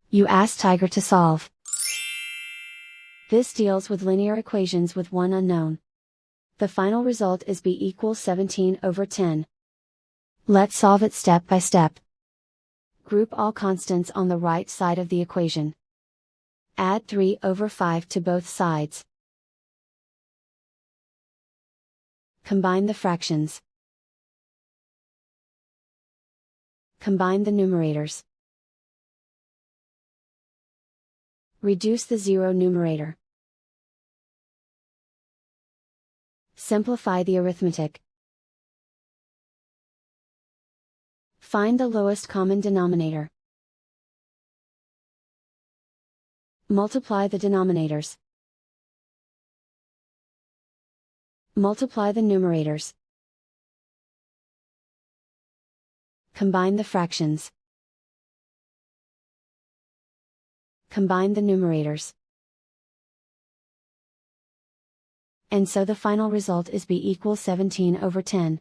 You ask Tiger to solve. This deals with linear equations with one unknown. The final result is b equals 17/10. Let's solve it step by step. Group all constants on the right side of the equation. Add 3/5 to both sides. Combine the fractions. Combine the numerators. Reduce the zero numerator. Simplify the arithmetic. Find the lowest common denominator. Multiply the denominators. Multiply the numerators. Combine the fractions. Combine the numerators. And so the final result is b equals 17/10.